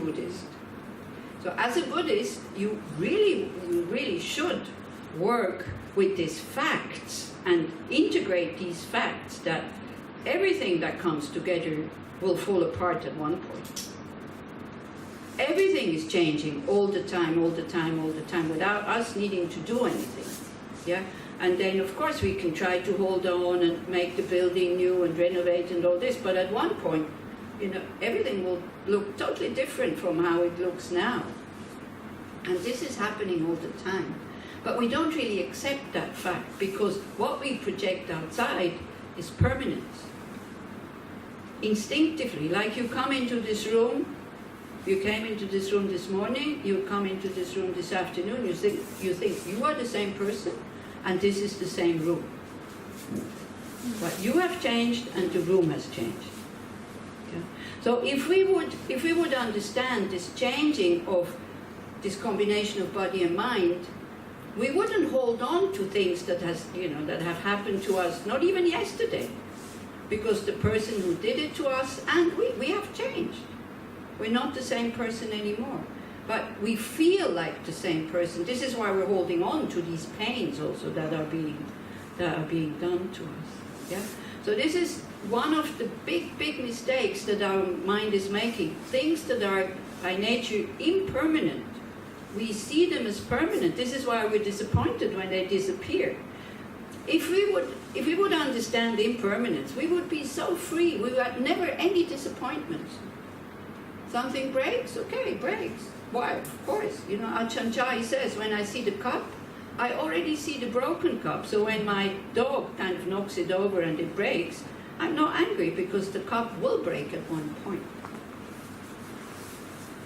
Buddhist. So as a Buddhist, you really should work with these facts and integrate these facts that everything that comes together will fall apart at one point. Everything is changing all the time, without us needing to do anything. Yeah? And then, of course, we can try to hold on and make the building new and renovate and all this, but at one point, everything will look totally different from how it looks now. And this is happening all the time. But we don't really accept that fact, because what we project outside is permanence. Instinctively, like you come into this room, you came into this room this morning, you come into this room this afternoon, you think you are the same person, and this is the same room. But you have changed and the room has changed. Okay? So if we would understand this changing of this combination of body and mind, we wouldn't hold on to things that have happened to us, not even yesterday, because the person who did it to us, and we have changed. We're not the same person anymore, but we feel like the same person. This is why we're holding on to these pains also that are being done to us. Yeah. So this is one of the big mistakes that our mind is making. Things that are by nature impermanent, we see them as permanent. This is why we're disappointed when they disappear. If we would understand impermanence, we would be so free. We would have never any disappointments. Something breaks, okay, it breaks. Why? Of course. Ajahn Chai says, when I see the cup, I already see the broken cup. So when my dog kind of knocks it over and it breaks, I'm not angry, because the cup will break at one point.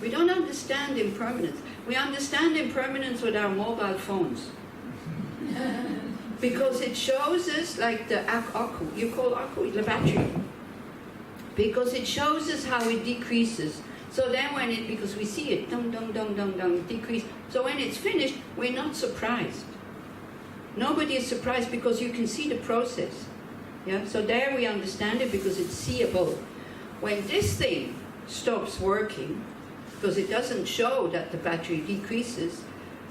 We don't understand impermanence. We understand impermanence with our mobile phones. Because it shows us, like the akku, you call akku the battery. Because it shows us how it decreases. So then because we see it, decrease. So when it's finished, we're not surprised. Nobody is surprised, because you can see the process. Yeah. So there we understand it, because it's seeable. When this thing stops working, because it doesn't show that the battery decreases,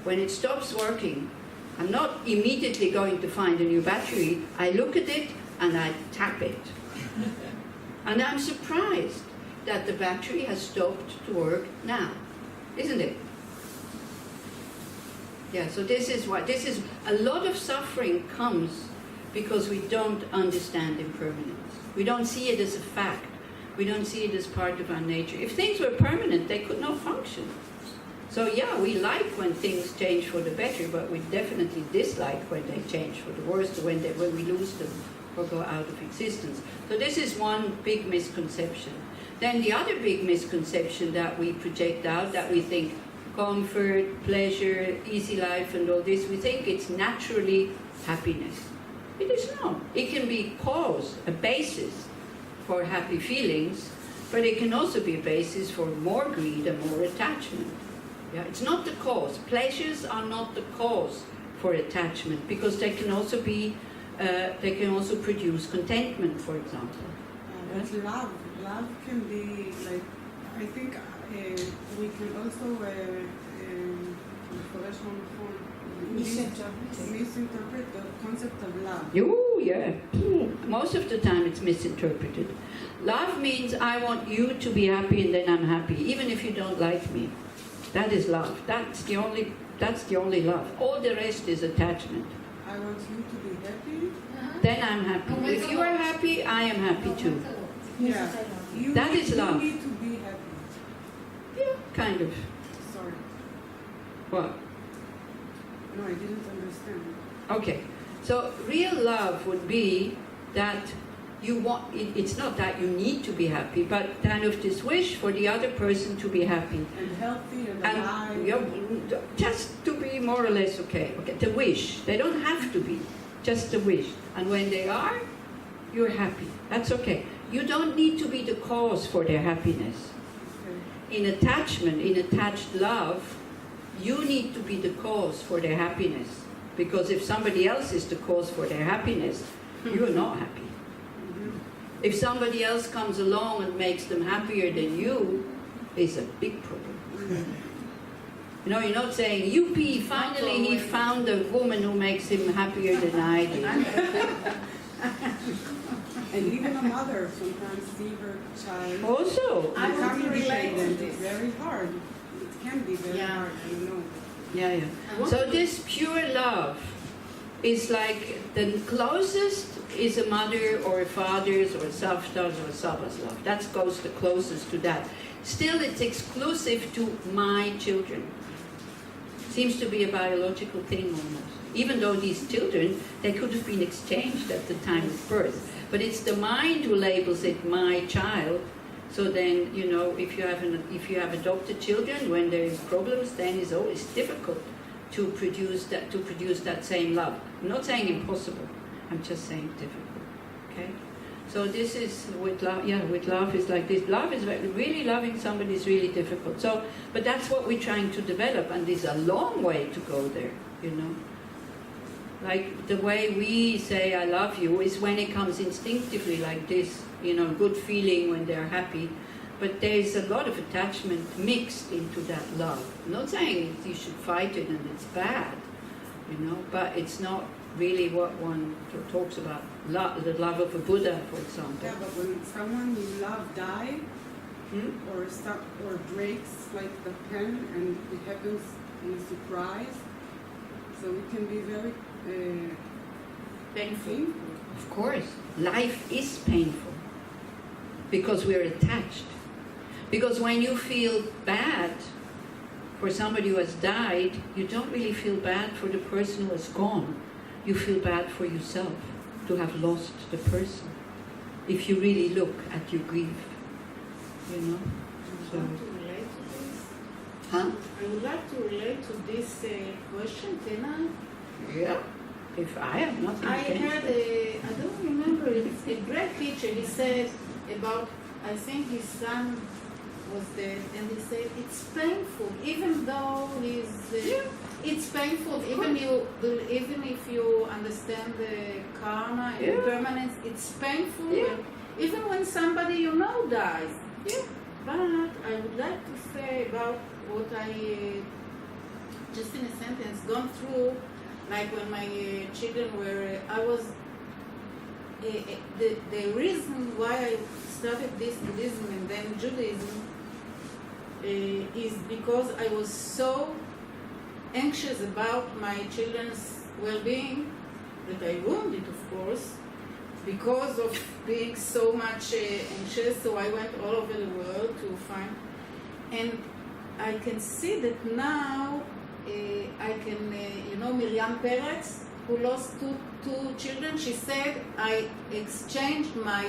when it stops working, I'm not immediately going to find a new battery. I look at it and I tap it. And I'm surprised that the battery has stopped to work now, isn't it? Yeah, so this is a lot of suffering comes because we don't understand impermanence. We don't see it as a fact. We don't see it as part of our nature. If things were permanent, they could not function. So yeah, we like when things change for the better, but we definitely dislike when they change for the worse, or when we lose them or go out of existence. So this is one big misconception. Then the other big misconception that we project out, that we think comfort, pleasure, easy life and all this, we think it's naturally happiness. It is not. It can be cause, a basis for happy feelings, but it can also be a basis for more greed and more attachment. Yeah, it's not the cause. Pleasures are not the cause for attachment, because they can also be, they can also produce contentment, for example. It's love. Love can be like, I think we can also misinterpret the concept of love. Oh, yeah. Most of the time it's misinterpreted. Love means I want you to be happy and then I'm happy, even if you don't like me. That is love. That's the only love. All the rest is attachment. I want you to be happy. Then I'm happy. If you are happy, I am happy too. Yeah. That is love. You need to be happy. Yeah, kind of. Sorry. What? No, I didn't understand. Okay. So real love would be that you want, it's not that you need to be happy, but kind of this wish for the other person to be happy. And healthy and alive. Just to be more or less okay. The wish. They don't have to be. Just the wish. And when they are, you're happy. That's okay. You don't need to be the cause for their happiness. Okay. In attachment, in attached love, you need to be the cause for their happiness. Because if somebody else is the cause for their happiness, you're not happy. If somebody else comes along and makes them happier than you, is a big problem. You know, you're not saying, "Yuppie, finally he found a woman who makes him happier than I did." And even a mother sometimes see her child. Also, I want to communicate, relate to and this. it's very hard. It can be very hard, I know. yeah. So this pure love is like the closest is a mother or a father's or a savta's or a saba's love. That goes the closest to that. Still, it's exclusive to my children. Seems to be a biological thing almost. Even though these children, they could have been exchanged at the time of birth. But it's the mind who labels it my child. So then, you know, if you have adopted children, when there is problems, then it's always difficult to produce that same love. I'm not saying impossible. I'm just saying difficult. Okay. So this is with love. Yeah, with love is like this. Love is really loving somebody is really difficult. So, but that's what we're trying to develop, and there's a long way to go there. You know. Like the way we say I love you is when it comes instinctively like this, you know, good feeling when they're happy. But there's a lot of attachment mixed into that love. I'm not saying you should fight it and it's bad, you know, but it's not really what one talks about. The love of a Buddha, for example. Yeah, but when someone you love dies, or breaks like the pen, and it happens in a surprise, so it can be very painful. Of course, life is painful because we're attached. Because when you feel bad for somebody who has died, you don't really feel bad for the person who has gone. You feel bad for yourself to have lost the person. If you really look at your grief, you know. I would like to relate to this. Huh? I would like to relate to this question, can I? Yeah. If I have nothing I against had it. I don't remember, it's a great teacher. He said about, I think his son was dead, and he said it's painful, even though it's painful, even if you understand the karma and the permanence, it's painful. Yeah. Even when somebody you know dies. Yeah. But I would like to say about what I just in a sentence gone through, like when my children were, I was the reason why I started this Buddhism and then Judaism is because I was so anxious about my children's well-being that I ruined it, of course, because of being so much anxious. So I went all over the world to find, and I can see that now I can, you know, Miriam Peretz, who lost two children, she said, I exchanged my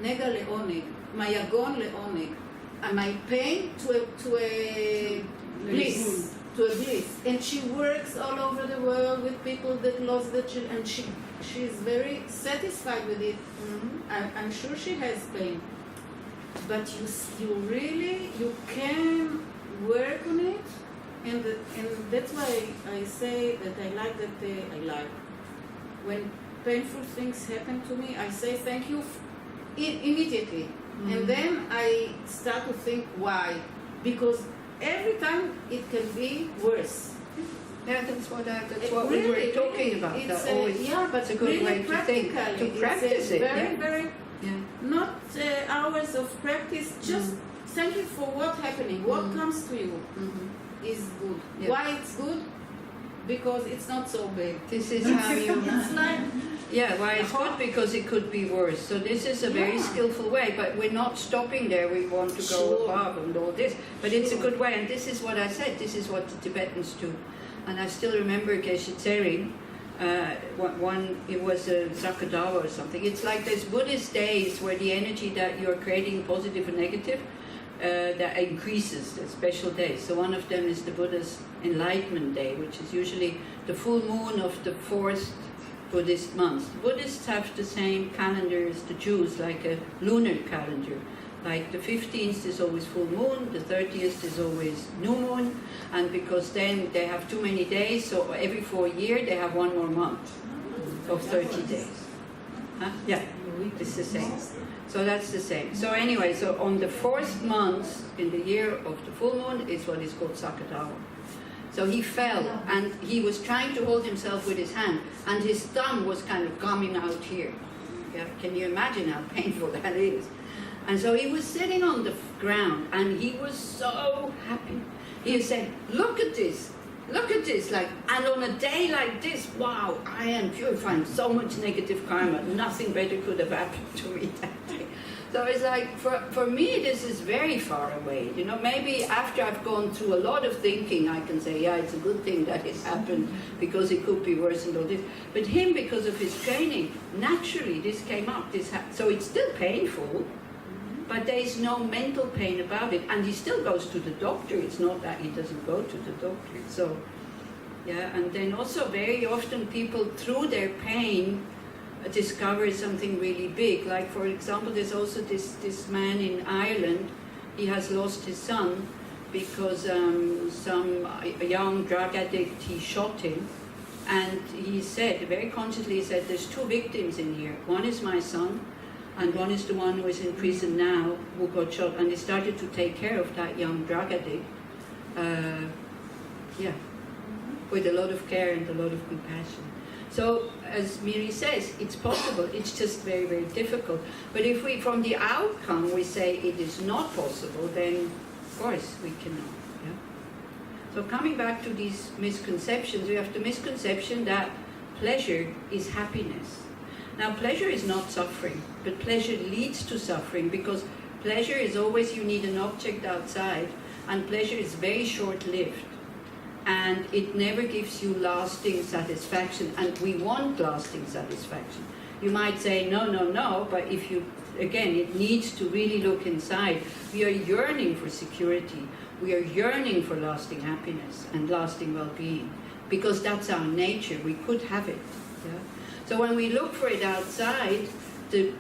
nega leoneg, my yagon leoneg, and my pain to a bliss. To a bliss. And she works all over the world with people that lost their children, and she's very satisfied with it. Mm-hmm. I'm sure she has pain. But you can work on it, and that's why I say that I like when painful things happen to me, I say thank you immediately. Mm-hmm. And then I start to think why. Because every time it can be worse. Yeah, that's what we were talking about. It's but it's a good way to think, to practice it. Very, not hours of practice, just thank you for what's happening, what comes to you is good. Yeah. Why it's good? Because it's not so bad. This is how you... It's like... Yeah, why it's good? Because it could be worse. So this is a very skillful way, but we're not stopping there. We want to go above and all this. But it's a good way, and this is what I said. This is what the Tibetans do. And I still remember Geshe Tsering, it was a Sakadawa or something. It's like there's Buddhist days where the energy that you're creating, positive and negative, that increases, the special days. So one of them is the Buddha's Enlightenment Day, which is usually the full moon of the 4th Buddhist month. Buddhists have the same calendar as the Jews, like a lunar calendar. Like the 15th is always full moon, the 30th is always new moon, and because then they have too many days, so every 4 years they have one more month of 30 days. Huh? Yeah, it's the same. So that's the same. So anyway, so on the 4th month in the year of the full moon is what is called Sakadawa. So he fell, and he was trying to hold himself with his hand, and his thumb was kind of coming out here. Yeah? Can you imagine how painful that is? And so he was sitting on the ground, and he was so happy. He said, look at this, like, and on a day like this, wow, I am purifying so much negative karma, nothing better could have happened to me that day. So it's like, for me, this is very far away. You know, maybe after I've gone through a lot of thinking, I can say, yeah, it's a good thing that it happened because it could be worse and all this. But him, because of his training, naturally this came up. So it's still painful, but there is no mental pain about it. And he still goes to the doctor. It's not that he doesn't go to the doctor. So, yeah, and then also very often people, through their pain, discover something really big. Like, for example, there's also this man in Ireland. He has lost his son because a young drug addict, he shot him. And he said, very consciously, he said, there's 2 victims in here. One is my son, and one is the one who is in prison now, who got shot. And he started to take care of that young drug addict. With a lot of care and a lot of compassion. So, as Miri says, it's possible, it's just very, very difficult. But if we, from the outcome, we say it is not possible, then, of course, we cannot. Yeah? So coming back to these misconceptions, we have the misconception that pleasure is happiness. Now, pleasure is not suffering, but pleasure leads to suffering, because pleasure is always, you need an object outside, and pleasure is very short-lived. And it never gives you lasting satisfaction, and we want lasting satisfaction. You might say, no, but if you, again, it needs to really look inside. We are yearning for security. We are yearning for lasting happiness and lasting well-being, because that's our nature. We could have it. Yeah? So when we look for it outside, the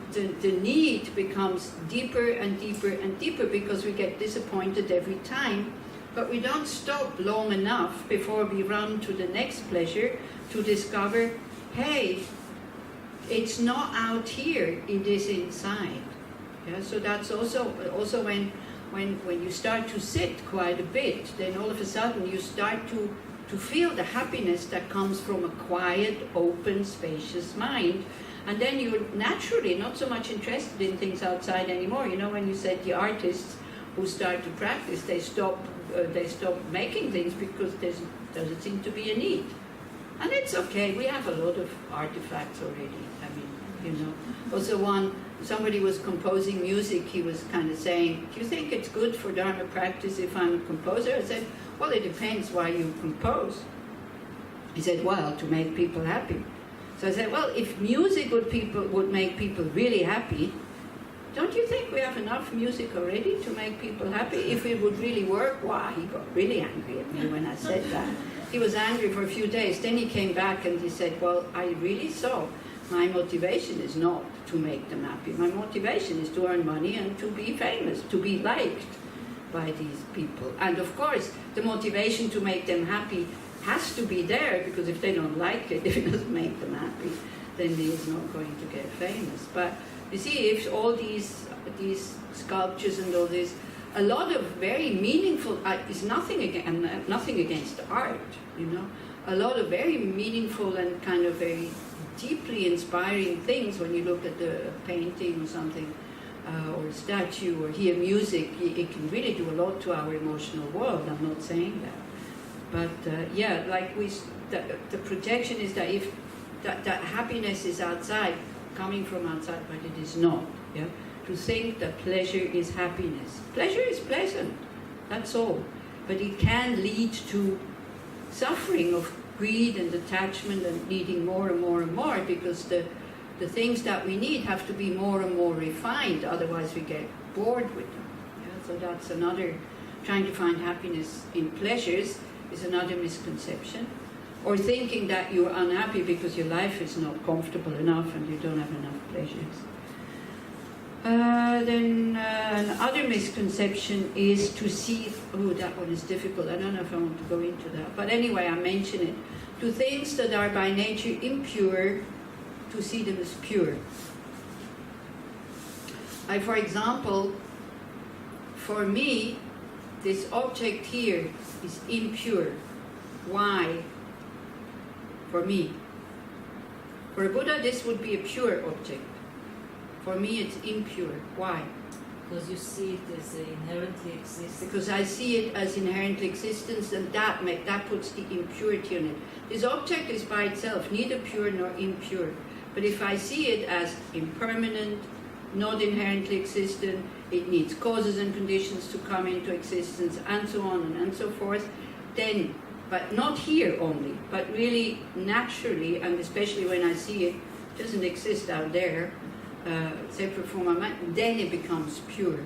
need becomes deeper and deeper and deeper, because we get disappointed every time. But we don't stop long enough before we run to the next pleasure to discover, hey, it's not out here, it is inside. Yeah, so that's also when you start to sit quite a bit, then all of a sudden you start to feel the happiness that comes from a quiet, open, spacious mind. And then you're naturally not so much interested in things outside anymore. You know, when you said the artists who start to practice, they stop making things because there doesn't seem to be a need. And it's okay, we have a lot of artifacts already. I mean, you know. Also somebody was composing music, he was kind of saying, do you think it's good for Dharma practice if I'm a composer? I said, well, it depends why you compose. He said, well, to make people happy. So I said, well, if music would make people really happy, don't you think we have enough music already to make people happy? If it would really work, wow, he got really angry at me when I said that. He was angry for a few days. Then he came back and he said, well, I really saw my motivation is not to make them happy. My motivation is to earn money and to be famous, to be liked by these people. And of course, the motivation to make them happy has to be there, because if they don't like it, if it doesn't make them happy, then he is not going to get famous. But you see, if all these sculptures and all this, a lot of very meaningful, is nothing against art, you know. A lot of very meaningful and kind of very deeply inspiring things when you look at the painting or something, or a statue, or hear music, it can really do a lot to our emotional world. I'm not saying that. But yeah, like the projection is that if that happiness is outside, coming from outside, but it is not. Yeah, to think that pleasure is happiness. Pleasure is pleasant, that's all. But it can lead to suffering of greed and attachment and needing more and more and more, because the things that we need have to be more and more refined, otherwise we get bored with them. Yeah? So that's another, trying to find happiness in pleasures is another misconception. Or thinking that you're unhappy because your life is not comfortable enough and you don't have enough pleasures. Then another misconception is to see, oh, that one is difficult. I don't know if I want to go into that. But anyway, I mention it. To things that are by nature impure, to see them as pure. Like for example, for me, this object here is impure. Why? For me. For a Buddha, this would be a pure object. For me, it's impure. Why? Because you see it as inherently existing. Because I see it as inherently existence, and that puts the impurity on it. This object is by itself, neither pure nor impure. But if I see it as impermanent, not inherently existent, it needs causes and conditions to come into existence, and so on and so forth, then, but not here only, but really naturally, and especially when I see it doesn't exist out there, separate from my mind, then it becomes pure.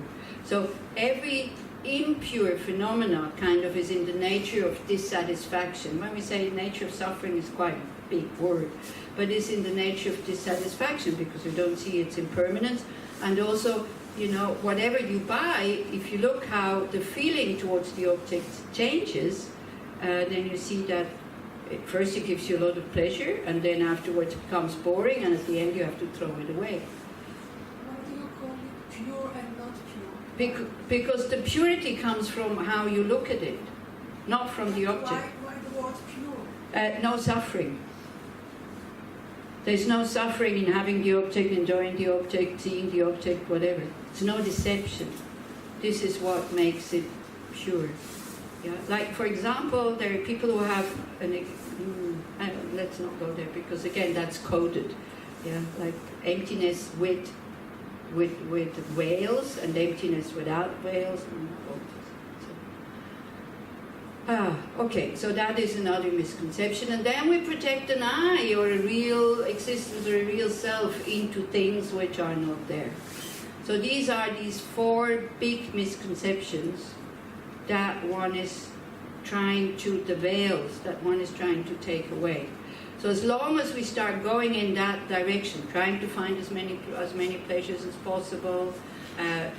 So every impure phenomena kind of is in the nature of dissatisfaction. When we say nature of suffering is quite a big word, but it's in the nature of dissatisfaction because we don't see its impermanence. And also, you know, whatever you buy, if you look how the feeling towards the object changes, then you see that first it gives you a lot of pleasure, and then afterwards it becomes boring, and at the end you have to throw it away. Why do you call it pure and not pure? Because the purity comes from how you look at it, not from the object. Why the word pure? No suffering. There's no suffering in having the object, enjoying the object, seeing the object, whatever. It's no deception. This is what makes it pure. Yeah? Like, for example, there are people who have let's not go there because again that's coded. Yeah, like emptiness with whales and emptiness without whales. Okay, so that is another misconception. And then we project an I or a real existence or a real self into things which are not there. So these are these four big misconceptions that one is trying to, the veils that one is trying to take away. So as long as we start going in that direction, trying to find as many pleasures as possible,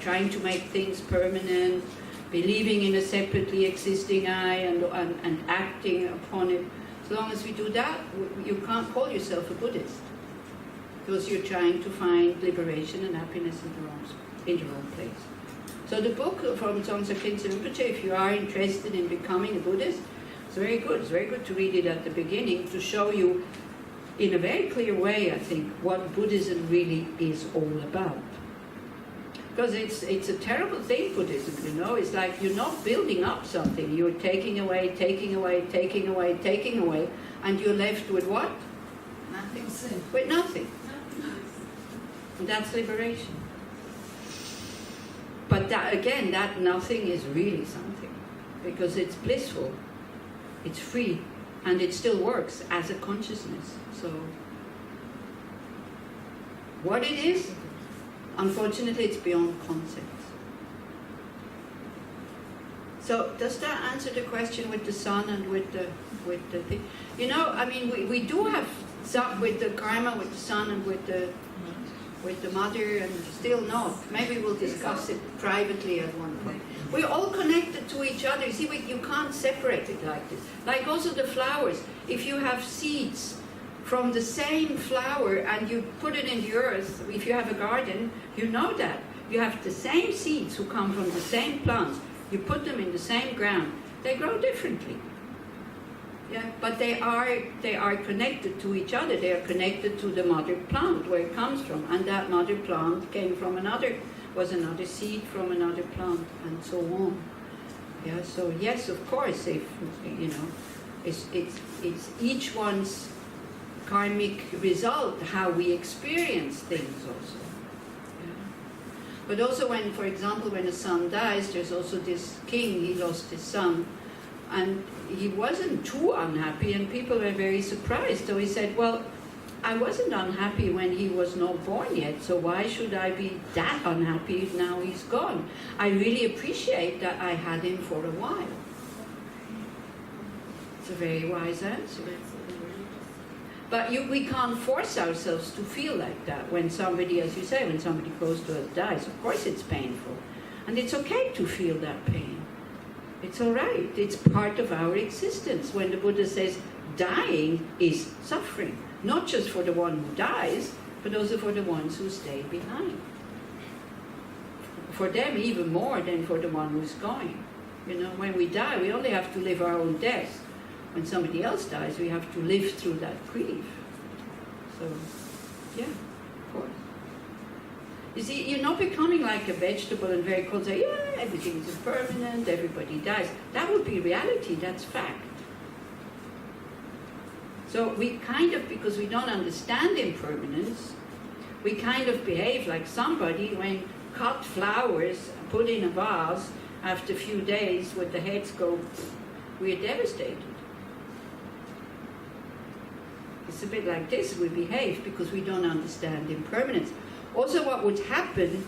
trying to make things permanent, believing in a separately existing I and acting upon it, as long as we do that, you can't call yourself a Buddhist because you're trying to find liberation and happiness in the wrong place. So the book from Tsongsa Khyentse Rinpoche, if you are interested in becoming a Buddhist, it's very good. It's very good to read it at the beginning to show you in a very clear way, I think, what Buddhism really is all about. Because it's a terrible thing, Buddhism, you know. It's like you're not building up something. You're taking away, and you're left with what? Nothing. With nothing. And that's liberation. But that, again, that nothing is really something. Because it's blissful, it's free, and it still works as a consciousness. So, what it is, unfortunately, it's beyond concepts. So, does that answer the question with the sun and with the thing? You know, I mean, we do have some with the karma, with the sun, and with the mother, and still not. Maybe we'll discuss it privately at one point. We're all connected to each other. See, you can't separate it like this. Like also the flowers. If you have seeds from the same flower and you put it in the earth, if you have a garden, you know that. You have the same seeds who come from the same plants. You put them in the same ground. They grow differently. Yeah, but they are connected to each other. They are connected to the mother plant where it comes from, and that mother plant came from was another seed from another plant, and so on. Yeah, so yes, of course, if you know, it's each one's karmic result how we experience things also. Yeah. But also when, for example, when a son dies, there's also this king. He lost his son. And he wasn't too unhappy, and people were very surprised. So he said, well, I wasn't unhappy when he was not born yet, so why should I be that unhappy if now he's gone? I really appreciate that I had him for a while. It's a very wise answer. But we can't force ourselves to feel like that when somebody, as you say, when somebody close to us dies. Of course it's painful. And it's okay to feel that pain. It's all right. It's part of our existence. When the Buddha says dying is suffering, not just for the one who dies, but also for the ones who stay behind. for them even more than for the one who's going. You know, when we die, we only have to live our own death. When somebody else dies, we have to live through that grief. So, yeah, of course. You see, you're not becoming like a vegetable and very cold, say, yeah, everything is impermanent, everybody dies. That would be reality, that's fact. So we kind of, because we don't understand impermanence, we kind of behave like somebody when cut flowers, put in a vase, after a few days with the heads go, we're devastated. It's a bit like this, we behave because we don't understand impermanence. Also, what would happen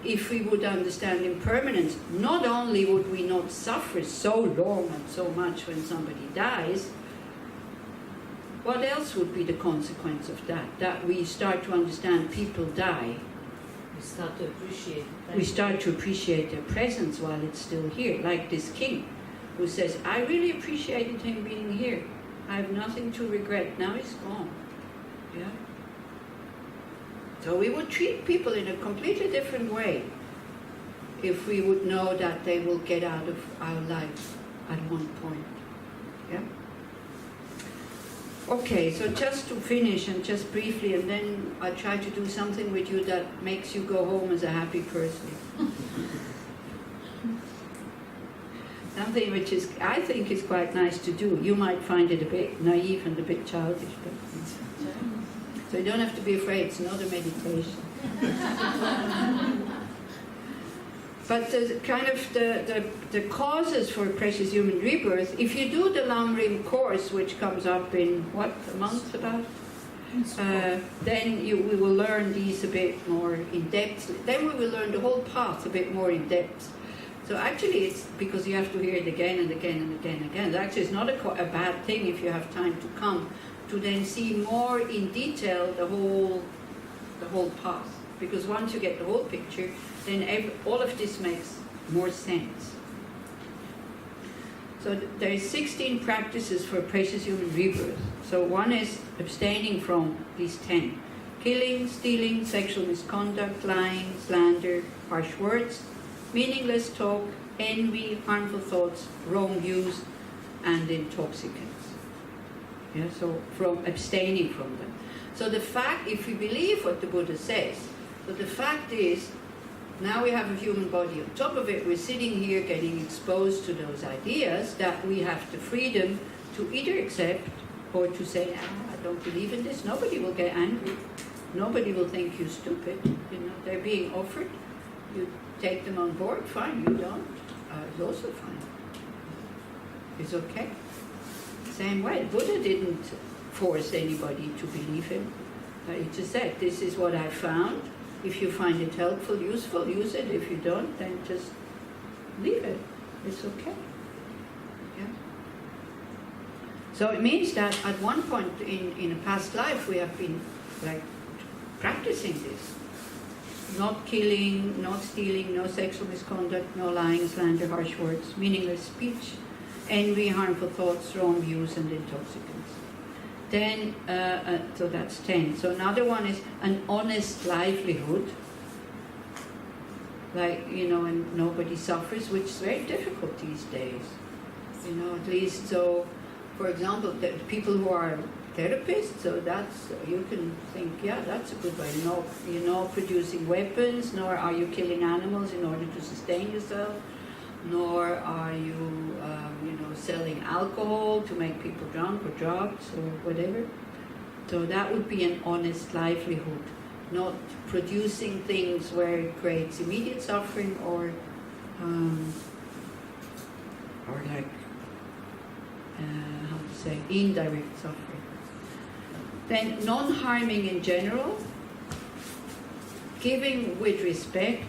if we would understand impermanence, not only would we not suffer so long and so much when somebody dies, what else would be the consequence of that? That we start to understand people die. We start to appreciate it. We start to appreciate their presence while it's still here, like this king who says, I really appreciated him being here. I have nothing to regret. Now he's gone. Yeah. So we would treat people in a completely different way if we would know that they will get out of our life at one point. Yeah. Okay, so just to finish and just briefly, and then I'll try to do something with you that makes you go home as a happy person. Something which is, I think, is quite nice to do. You might find it a bit naive and a bit childish, but so you don't have to be afraid. It's not a meditation. But the kind of the causes for precious human rebirth, if you do the Lamrim course, which comes up in, what, a month about? Then we will learn these a bit more in depth. Then we will learn the whole path a bit more in depth. So actually it's because you have to hear it again and again and again and again. Actually it's not a bad thing if you have time to come to then see more in detail the whole path. Because once you get the whole picture, then all of this makes more sense. So there are 16 practices for precious human rebirth. So one is abstaining from these 10. Killing, stealing, sexual misconduct, lying, slander, harsh words, meaningless talk, envy, harmful thoughts, wrong views, and intoxicants. Yeah, so from abstaining from them. So the fact, if we believe what the Buddha says, so the fact is, now we have a human body. On top of it, we're sitting here getting exposed to those ideas that we have the freedom to either accept or to say, I don't believe in this. Nobody will get angry. Nobody will think you stupid. You know, they're being offered. You take them on board, fine. You don't, it's also fine. It's okay. Same way, Buddha didn't force anybody to believe him. He just said, this is what I found. If you find it helpful, useful, use it. If you don't, then just leave it. It's okay. Yeah. So it means that at one point in a past life, we have been like practicing this. Not killing, not stealing, no sexual misconduct, no lying, slander, harsh words, meaningless speech, envy, harmful thoughts, wrong views, and intoxicants. Then, so that's 10. So another one is an honest livelihood, like, you know, and nobody suffers, which is very difficult these days. You know, at least, so, for example, the people who are therapists, so that's, you can think, yeah, that's a good way. You're not producing weapons, nor are you killing animals in order to sustain yourself, nor are you, selling alcohol to make people drunk or drugs or whatever. So that would be an honest livelihood, not producing things where it creates immediate suffering or like, indirect suffering. Then non-harming in general, giving with respect,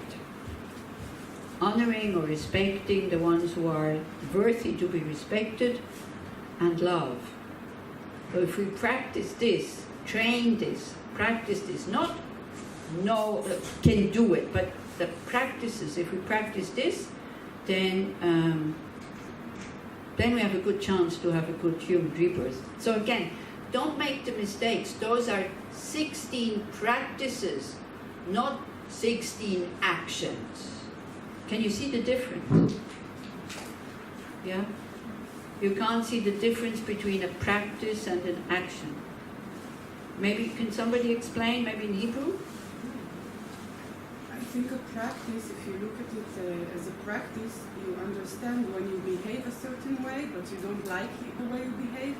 honoring or respecting the ones who are worthy to be respected, and love. So if we practice this, train this, practice this, not can do it, but the practices, if we practice this, then we have a good chance to have a good human rebirth. So again, don't make the mistakes. Those are 16 practices, not 16 actions. Can you see the difference? Yeah? You can't see the difference between a practice and an action. Maybe, can somebody explain, maybe in Hebrew? I think a practice, if you look at it as a practice, you understand when you behave a certain way, but you don't like the way you behave,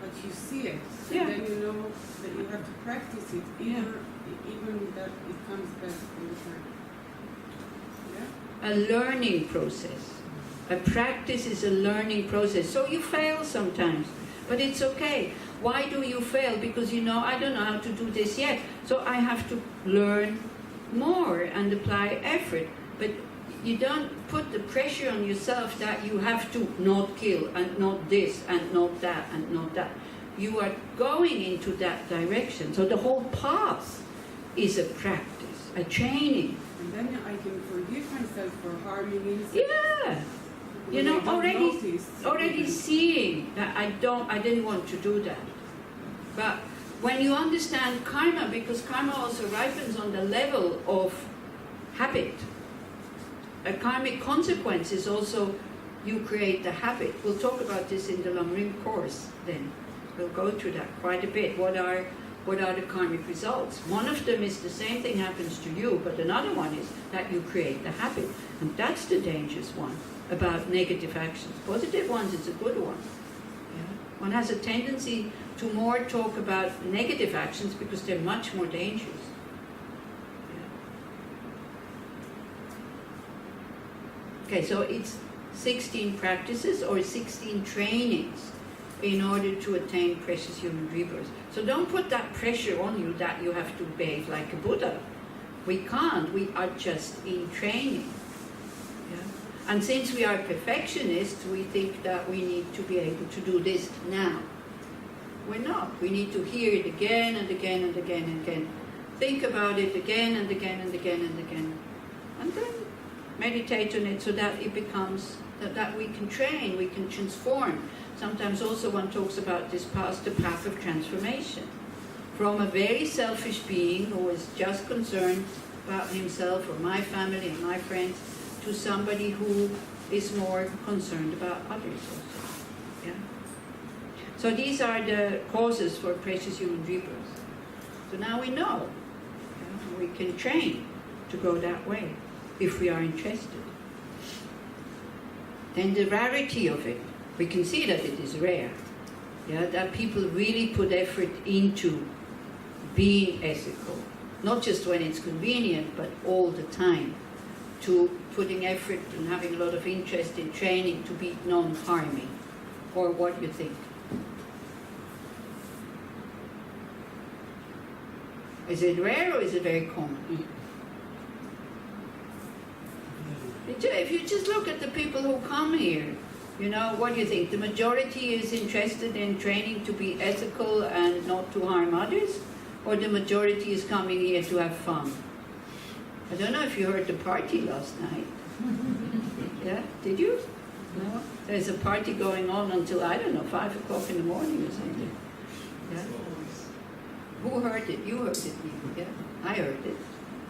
but you see it. Yeah. And then you know that you have to practice it, even that it comes back all the time. Yeah? A learning process. A practice is a learning process. So you fail sometimes, but it's okay. Why do you fail? Because you know, I don't know how to do this yet, so I have to learn more and apply effort. But you don't put the pressure on yourself that you have to not kill and not this and not that and not that. You are going into that direction. So the whole path is a practice, a training. And then I can forgive myself for harming insects. Yeah. You When know, I don't notice. already seeing that I didn't want to do that. But when you understand karma, because karma also ripens on the level of habit. A karmic consequence is also you create the habit. We'll talk about this in the Lamrim course then. We'll go through that quite a bit. What are the karmic results? One of them is the same thing happens to you, but another one is that you create the habit. And that's the dangerous one about negative actions. Positive ones, it's a good one. Yeah? One has a tendency to more talk about negative actions because they're much more dangerous. Yeah. Okay, so it's 16 practices or 16 trainings in order to attain precious human rebirth. So don't put that pressure on you that you have to behave like a Buddha. We can't, we are just in training. Yeah? And since we are perfectionists, we think that we need to be able to do this now. We're not. We need to hear it again and again and again and again. Think about it again and again and again and again. And then meditate on it so that it becomes, that we can train, we can transform. Sometimes also one talks about this path, the path of transformation. From a very selfish being who is just concerned about himself or my family and my friends, to somebody who is more concerned about others also. Yeah? So these are the causes for precious human rebirth. So now we know. Yeah? We can train to go that way if we are interested. Then the rarity of it. We can see that it is rare. Yeah? That people really put effort into being ethical. Not just when it's convenient, but all the time. To putting effort and having a lot of interest in training to be non-harming. Or what do you think? Is it rare or is it very common? If you just look at the people who come here, you know, what do you think? The majority is interested in training to be ethical and not to harm others? Or the majority is coming here to have fun? I don't know if you heard the party last night. Yeah, did you? No? There's a party going on until, I don't know, 5 o'clock in the morning or something. Yeah? Who heard it? You heard it, yeah? I heard it.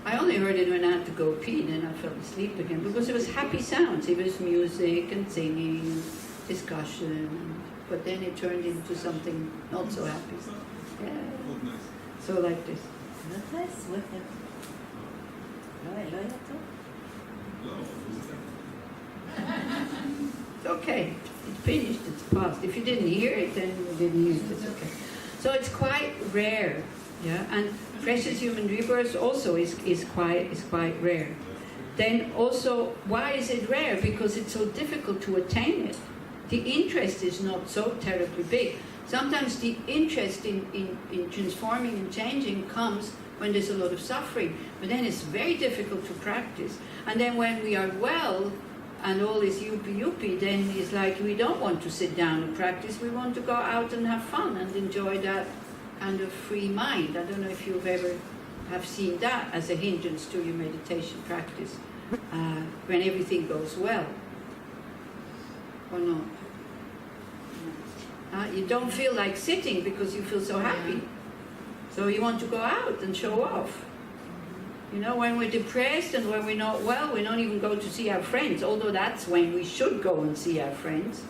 I only heard it when I had to go pee, then I fell asleep again, because it was happy sounds. It was music and singing and discussion, but then it turned into something not so happy. Yeah. So like this. Nice with it. לא היה טוב? It's okay. It's finished. It's past. If you didn't hear it, then you didn't hear it. It's okay. So it's quite rare, yeah. And precious human rebirth also is quite rare. Then also, why is it rare? Because it's so difficult to attain it. The interest is not so terribly big. Sometimes the interest in transforming and changing comes when there's a lot of suffering, but then it's very difficult to practice. And then when we are well and all is yuppie, then it's like we don't want to sit down and practice, we want to go out and have fun and enjoy that kind of free mind. I don't know if you've ever have seen that as a hindrance to your meditation practice, when everything goes well, or not. You don't feel like sitting because you feel so happy. So you want to go out and show off. You know, when we're depressed and when we're not well, we don't even go to see our friends, although that's when we should go and see our friends.